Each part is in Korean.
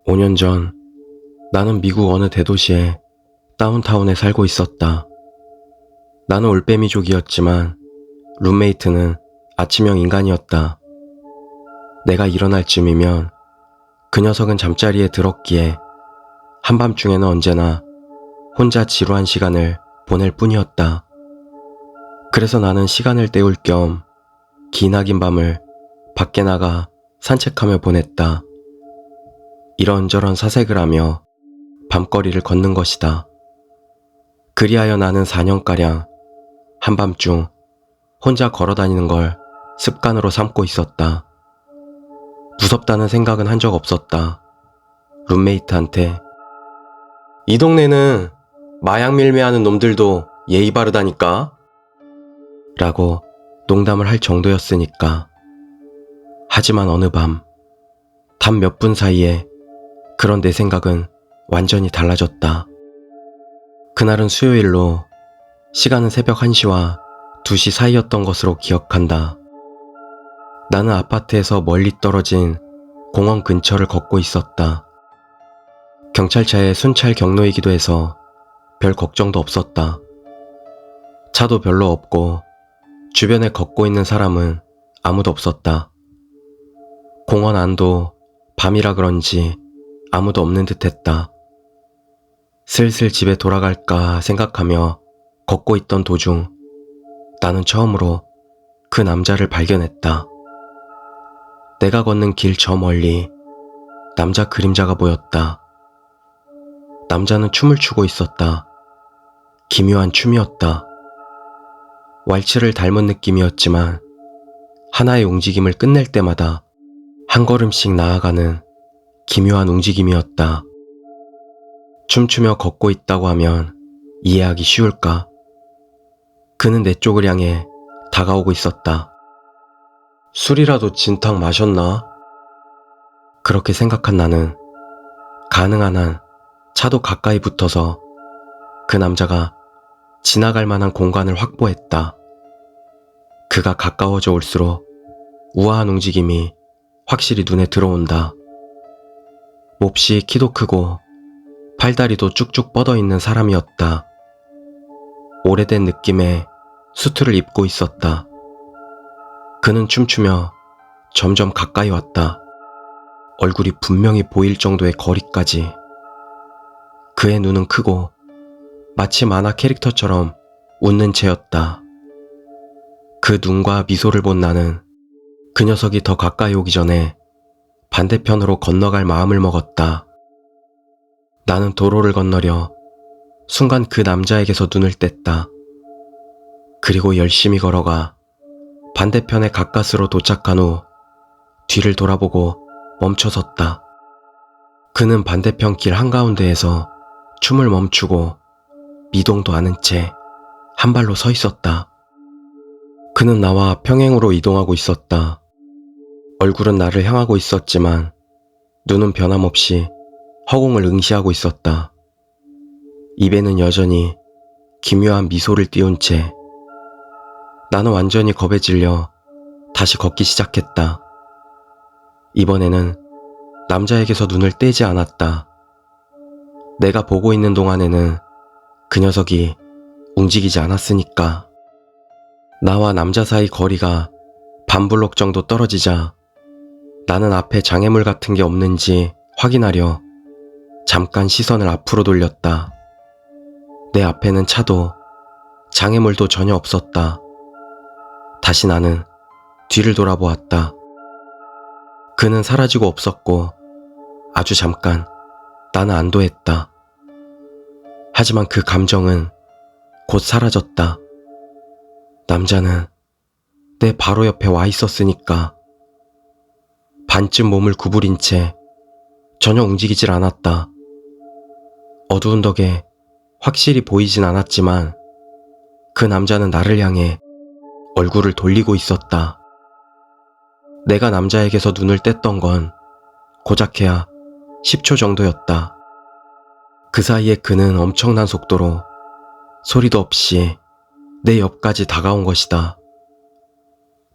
5년 전 나는 미국 어느 대도시의 다운타운에 살고 있었다. 나는 올빼미족이었지만 룸메이트는 아침형 인간이었다. 내가 일어날 쯤이면 그 녀석은 잠자리에 들었기에 한밤중에는 언제나 혼자 지루한 시간을 보낼 뿐이었다. 그래서 나는 시간을 때울 겸 기나긴 밤을 밖에 나가 산책하며 보냈다. 이런저런 사색을 하며 밤거리를 걷는 것이다. 그리하여 나는 4년가량 한밤중 혼자 걸어다니는 걸 습관으로 삼고 있었다. 무섭다는 생각은 한 적 없었다. 룸메이트한테 이 동네는 마약 밀매하는 놈들도 예의 바르다니까? 라고 농담을 할 정도였으니까. 하지만 어느 밤, 단 몇 분 사이에 그런 내 생각은 완전히 달라졌다. 그날은 수요일로 시간은 새벽 1시와 2시 사이였던 것으로 기억한다. 나는 아파트에서 멀리 떨어진 공원 근처를 걷고 있었다. 경찰차의 순찰 경로이기도 해서 별 걱정도 없었다. 차도 별로 없고 주변에 걷고 있는 사람은 아무도 없었다. 공원 안도 밤이라 그런지 아무도 없는 듯했다. 슬슬 집에 돌아갈까 생각하며 걷고 있던 도중 나는 처음으로 그 남자를 발견했다. 내가 걷는 길 저 멀리 남자 그림자가 보였다. 남자는 춤을 추고 있었다. 기묘한 춤이었다. 왈츠를 닮은 느낌이었지만 하나의 움직임을 끝낼 때마다 한 걸음씩 나아가는 기묘한 움직임이었다. 춤추며 걷고 있다고 하면 이해하기 쉬울까? 그는 내 쪽을 향해 다가오고 있었다. 술이라도 진탕 마셨나? 그렇게 생각한 나는 가능한 한 차도 가까이 붙어서 그 남자가 지나갈 만한 공간을 확보했다. 그가 가까워져 올수록 우아한 움직임이 확실히 눈에 들어온다. 몹시 키도 크고 팔다리도 쭉쭉 뻗어있는 사람이었다. 오래된 느낌의 수트를 입고 있었다. 그는 춤추며 점점 가까이 왔다. 얼굴이 분명히 보일 정도의 거리까지. 그의 눈은 크고 마치 만화 캐릭터처럼 웃는 채였다. 그 눈과 미소를 본 나는 그 녀석이 더 가까이 오기 전에 반대편으로 건너갈 마음을 먹었다. 나는 도로를 건너려 순간 그 남자에게서 눈을 뗐다. 그리고 열심히 걸어가 반대편의 가까스로 도착한 후 뒤를 돌아보고 멈춰섰다. 그는 반대편 길 한가운데에서 춤을 멈추고 미동도 않은 채 한 발로 서 있었다. 그는 나와 평행으로 이동하고 있었다. 얼굴은 나를 향하고 있었지만 눈은 변함없이 허공을 응시하고 있었다. 입에는 여전히 기묘한 미소를 띄운 채. 나는 완전히 겁에 질려 다시 걷기 시작했다. 이번에는 남자에게서 눈을 떼지 않았다. 내가 보고 있는 동안에는 그 녀석이 움직이지 않았으니까. 나와 남자 사이 거리가 반 블록 정도 떨어지자 나는 앞에 장애물 같은 게 없는지 확인하려 잠깐 시선을 앞으로 돌렸다. 내 앞에는 차도 장애물도 전혀 없었다. 다시 나는 뒤를 돌아보았다. 그는 사라지고 없었고 아주 잠깐 나는 안도했다. 하지만 그 감정은 곧 사라졌다. 남자는 내 바로 옆에 와 있었으니까. 반쯤 몸을 구부린 채 전혀 움직이질 않았다. 어두운 덕에 확실히 보이진 않았지만 그 남자는 나를 향해 얼굴을 돌리고 있었다. 내가 남자에게서 눈을 뗐던 건 고작해야 10초 정도였다. 그 사이에 그는 엄청난 속도로 소리도 없이 내 옆까지 다가온 것이다.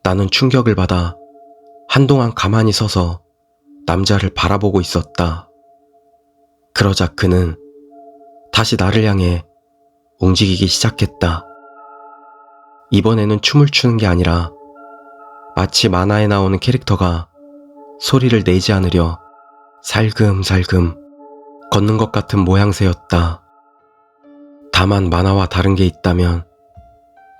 나는 충격을 받아 한동안 가만히 서서 남자를 바라보고 있었다. 그러자 그는 다시 나를 향해 움직이기 시작했다. 이번에는 춤을 추는 게 아니라 마치 만화에 나오는 캐릭터가 소리를 내지 않으려 살금살금 걷는 것 같은 모양새였다. 다만 만화와 다른 게 있다면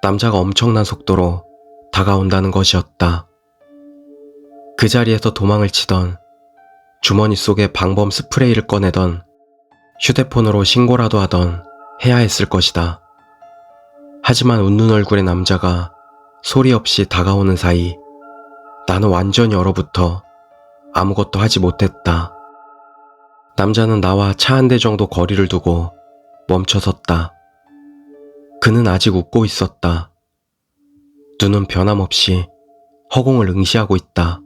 남자가 엄청난 속도로 다가온다는 것이었다. 그 자리에서 도망을 치던, 주머니 속에 방범 스프레이를 꺼내던, 휴대폰으로 신고라도 하던 해야 했을 것이다. 하지만 웃는 얼굴의 남자가 소리 없이 다가오는 사이 나는 완전히 얼어붙어 아무것도 하지 못했다. 남자는 나와 차 한 대 정도 거리를 두고 멈춰섰다. 그는 아직 웃고 있었다. 눈은 변함없이 허공을 응시하고 있다.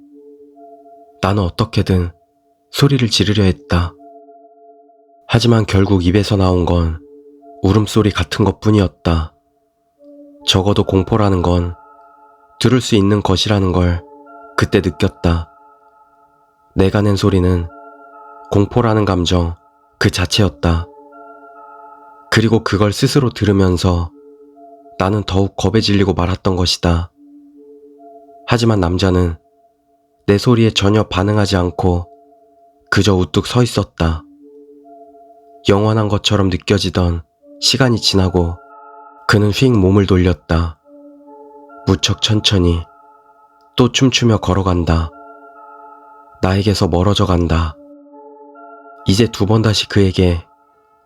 나는 어떻게든 소리를 지르려 했다. 하지만 결국 입에서 나온 건 울음소리 같은 것뿐이었다. 적어도 공포라는 건 들을 수 있는 것이라는 걸 그때 느꼈다. 내가 낸 소리는 공포라는 감정 그 자체였다. 그리고 그걸 스스로 들으면서 나는 더욱 겁에 질리고 말았던 것이다. 하지만 남자는 내 소리에 전혀 반응하지 않고 그저 우뚝 서 있었다. 영원한 것처럼 느껴지던 시간이 지나고 그는 휙 몸을 돌렸다. 무척 천천히 또 춤추며 걸어간다. 나에게서 멀어져 간다. 이제 두 번 다시 그에게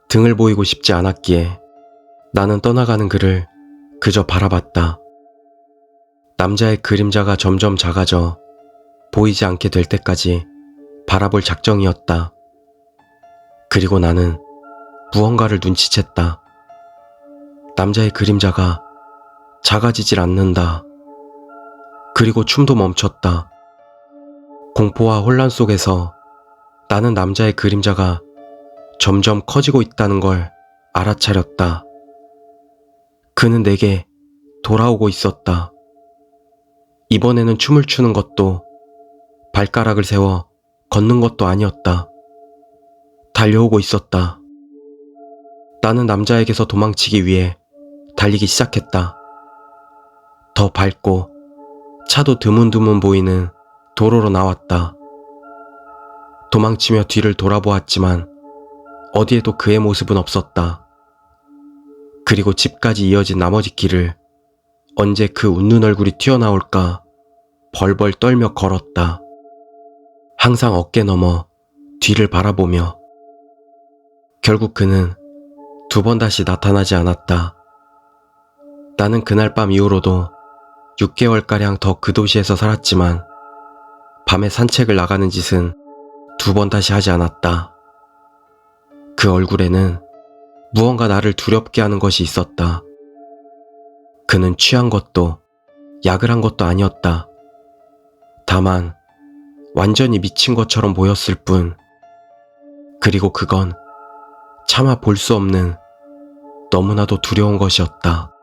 등을 보이고 싶지 않았기에 나는 떠나가는 그를 그저 바라봤다. 남자의 그림자가 점점 작아져 보이지 않게 될 때까지 바라볼 작정이었다. 그리고 나는 무언가를 눈치챘다. 남자의 그림자가 작아지질 않는다. 그리고 춤도 멈췄다. 공포와 혼란 속에서 나는 남자의 그림자가 점점 커지고 있다는 걸 알아차렸다. 그는 내게 돌아오고 있었다. 이번에는 춤을 추는 것도 발가락을 세워 걷는 것도 아니었다. 달려오고 있었다. 나는 남자에게서 도망치기 위해 달리기 시작했다. 더 밝고 차도 드문드문 보이는 도로로 나왔다. 도망치며 뒤를 돌아보았지만 어디에도 그의 모습은 없었다. 그리고 집까지 이어진 나머지 길을 언제 그 웃는 얼굴이 튀어나올까 벌벌 떨며 걸었다. 항상 어깨 너머 뒤를 바라보며. 결국 그는 두 번 다시 나타나지 않았다. 나는 그날 밤 이후로도 6개월가량 더 그 도시에서 살았지만 밤에 산책을 나가는 짓은 두 번 다시 하지 않았다. 그 얼굴에는 무언가 나를 두렵게 하는 것이 있었다. 그는 취한 것도 약을 한 것도 아니었다. 다만 완전히 미친 것처럼 보였을 뿐. 그리고 그건 차마 볼 수 없는 너무나도 두려운 것이었다.